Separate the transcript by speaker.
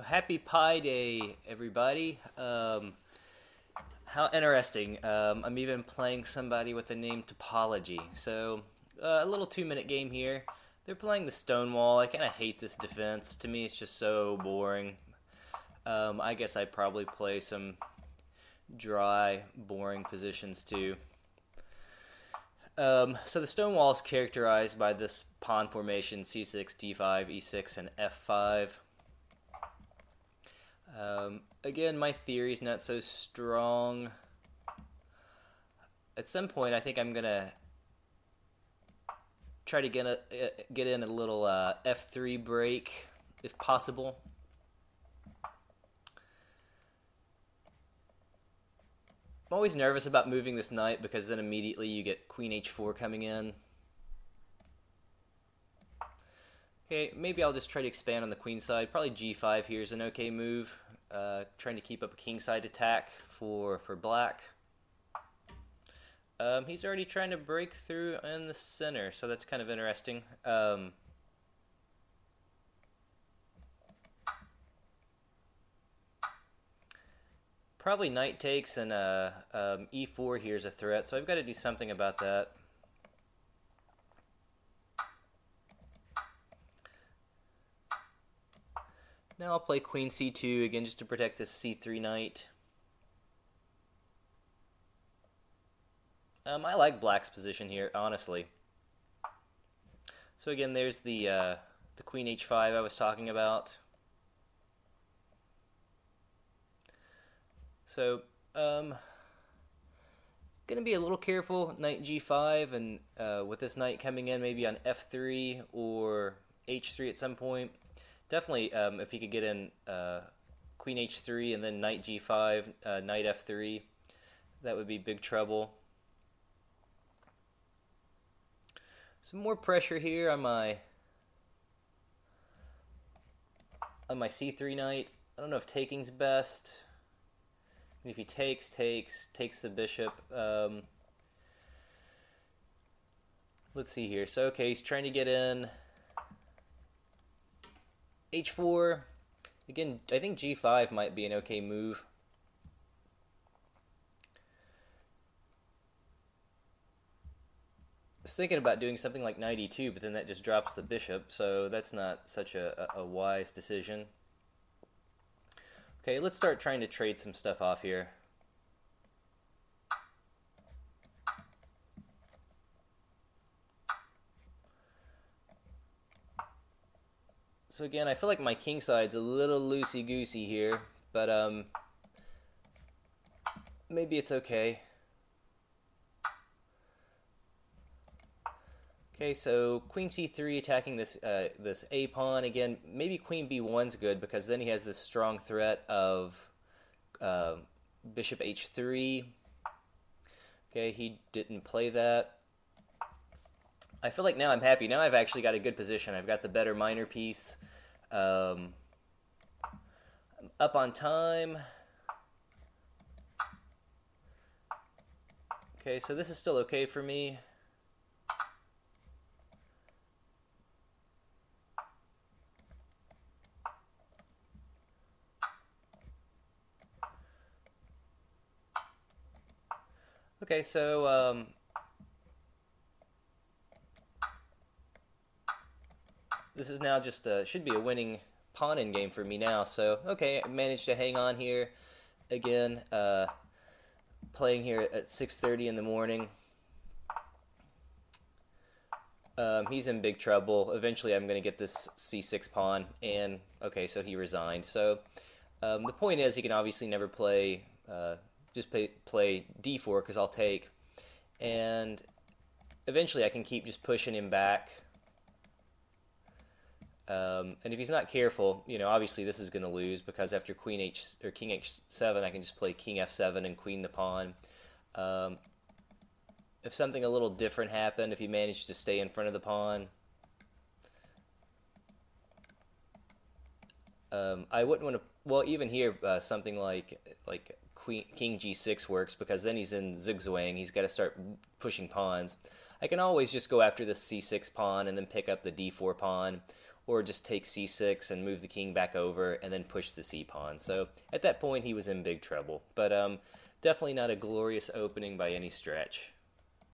Speaker 1: So happy Pi Day, everybody. How interesting. I'm even playing somebody with the name Topology. So, a little 2 minute game here. They're playing the Stonewall. I kind of hate this defense. To me, it's just so boring. I guess I'd probably play some dry, boring positions too. So the Stonewall is characterized by this pawn formation c6, d5, e6, and f5. Again, my theory is not so strong. At some point, I think I'm gonna try to get in a little f3 break, if possible. I'm always nervous about moving this knight because then immediately you get queen h4 coming in. Okay, maybe I'll just try to expand on the queen side. Probably g5 here is an okay move. Trying to keep up a kingside attack for black. He's already trying to break through in the center, so that's kind of interesting. Probably knight takes and e4 here is a threat, so I've got to do something about that. Now I'll play queen c2 again just to protect this c3 knight. I like black's position here, honestly. So again, there's the queen h5 I was talking about. So, gonna be a little careful, knight g5, and with this knight coming in maybe on f3 or h3 at some point. Definitely, if he could get in queen h3 and then knight g5, knight f3, that would be big trouble. Some more pressure here on my c3 knight. I don't know if taking's best. If he takes the bishop. Let's see here. So, okay, he's trying to get in h4. Again, I think g5 might be an okay move. I was thinking about doing something like knight e2, but then that just drops the bishop, so that's not such a wise decision. Okay, let's start trying to trade some stuff off here. So again, I feel like my king side's a little loosey-goosey here, but maybe it's okay. Okay, so queen c3 attacking this this a pawn again. Maybe queen b1's good because then he has this strong threat of bishop h3. Okay, he didn't play that. I feel like now I'm happy. Now I've actually got a good position. I've got the better minor piece. I'm up on time. Okay, so this is still okay for me. Okay, so this is now just should be a winning pawn in game for me now. So okay, I managed to hang on here again. Playing here at 6:30 in the morning. He's in big trouble. Eventually, I'm going to get this c6 pawn, and okay, so he resigned. So the point is, he can obviously never play. Just play d4 because I'll take, and eventually I can keep just pushing him back. And if he's not careful, you know, obviously this is going to lose because after queen h or king h7, I can just play king f7 and queen the pawn. If something a little different happened, if he managed to stay in front of the pawn, I wouldn't want to. Well, even here, something like king g6 works because then he's in zigzwang. He's got to start pushing pawns. I can always just go after the c6 pawn and then pick up the d4 pawn, or just take c6 and move the king back over and then push the c-pawn. So at that point, he was in big trouble. But definitely not a glorious opening by any stretch.